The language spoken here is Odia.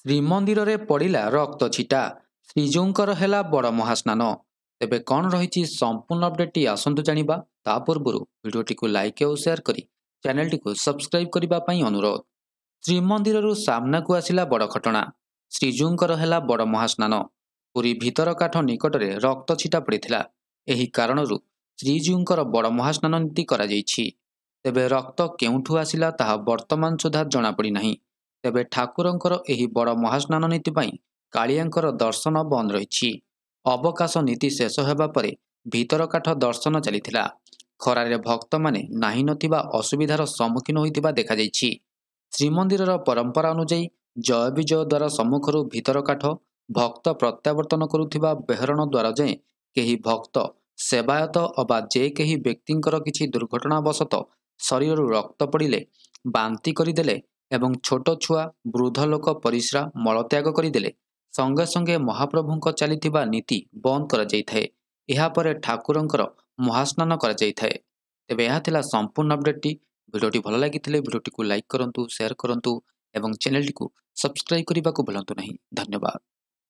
ଶ୍ରୀମନ୍ଦିରରେ ପଡ଼ିଲା ରକ୍ତ ଛିଟା, ଶ୍ରୀଜୀଉଙ୍କର ହେଲା ବଡ଼ ମହାସ୍ନାନ। ତେବେ କ'ଣ ରହିଛି ସମ୍ପୂର୍ଣ୍ଣ ଅପଡେଟ୍ଟି ଆସନ୍ତୁ ଜାଣିବା। ତା ପୂର୍ବରୁ ଭିଡ଼ିଓଟିକୁ ଲାଇକ୍ ଓ ସେୟାର କରି ଚ୍ୟାନେଲଟିକୁ ସବସ୍କ୍ରାଇବ୍ କରିବା ପାଇଁ ଅନୁରୋଧ। ଶ୍ରୀମନ୍ଦିରରୁ ସାମ୍ନାକୁ ଆସିଲା ବଡ଼ ଘଟଣା। ଶ୍ରୀଜୀଉଙ୍କର ହେଲା ବଡ଼ ମହାସ୍ନାନ। ପୁରୀ ଭିତରକାଠ ନିକଟରେ ରକ୍ତ ଛିଟା ପଡ଼ିଥିଲା। ଏହି କାରଣରୁ ଶ୍ରୀଜୀଉଙ୍କର ବଡ଼ ମହାସ୍ନାନ ନୀତି କରାଯାଇଛି। ତେବେ ରକ୍ତ କେଉଁଠୁ ଆସିଲା ତାହା ବର୍ତ୍ତମାନ ସୁଦ୍ଧା ଜଣାପଡ଼ିନାହିଁ। ତେବେ ଠାକୁରଙ୍କର ଏହି ବଡ଼ ମହାସ୍ନାନ ନୀତି ପାଇଁ କାଳିଆଙ୍କର ଦର୍ଶନ ବନ୍ଦ ରହିଛି। ଅବକାଶ ନୀତି ଶେଷ ହେବା ପରେ ଭିତରକାଠ ଦର୍ଶନ ଚାଲିଥିଲା। ଖରାରେ ଭକ୍ତମାନେ ନାହିଁ ନଥିବା ଅସୁବିଧାର ସମ୍ମୁଖୀନ ହୋଇଥିବା ଦେଖାଯାଇଛି। ଶ୍ରୀମନ୍ଦିରର ପରମ୍ପରା ଅନୁଯାୟୀ ଜୟ ବିଜୟ ଦ୍ୱାର ସମ୍ମୁଖରୁ ଭିତରକାଠ ଭକ୍ତ ପ୍ରତ୍ୟାବର୍ତ୍ତନ କରୁଥିବା ବେହରଣ ଦ୍ୱାର ଯାଏଁ କେହି ଭକ୍ତ, ସେବାୟତ ଅବା ଯେ କେହି ବ୍ୟକ୍ତିଙ୍କର କିଛି ଦୁର୍ଘଟଣାବଶତଃ ଶରୀରରୁ ରକ୍ତ ପଡ଼ିଲେ, ବାନ୍ତି କରିଦେଲେ ଏବଂ ଛୋଟ ଛୁଆ, ବୃଦ୍ଧ ଲୋକ ପରିସ୍ରା ମଳତ୍ୟାଗ କରିଦେଲେ ସଙ୍ଗେ ସଙ୍ଗେ ମହାପ୍ରଭୁଙ୍କ ଚାଲିଥିବା ନୀତି ବନ୍ଦ କରାଯାଇଥାଏ। ଏହାପରେ ଠାକୁରଙ୍କର ମହାସ୍ନାନ କରାଯାଇଥାଏ। ତେବେ ଏହା ଥିଲା ସମ୍ପୂର୍ଣ୍ଣ ଅପଡେଟ୍ଟି। ଭିଡ଼ିଓଟି ଭଲ ଲାଗିଥିଲେ ଭିଡ଼ିଓଟିକୁ ଲାଇକ୍ କରନ୍ତୁ, ସେୟାର କରନ୍ତୁ ଏବଂ ଚ୍ୟାନେଲଟିକୁ ସବସ୍କ୍ରାଇବ୍ କରିବାକୁ ଭୁଲନ୍ତୁ ନାହିଁ। ଧନ୍ୟବାଦ।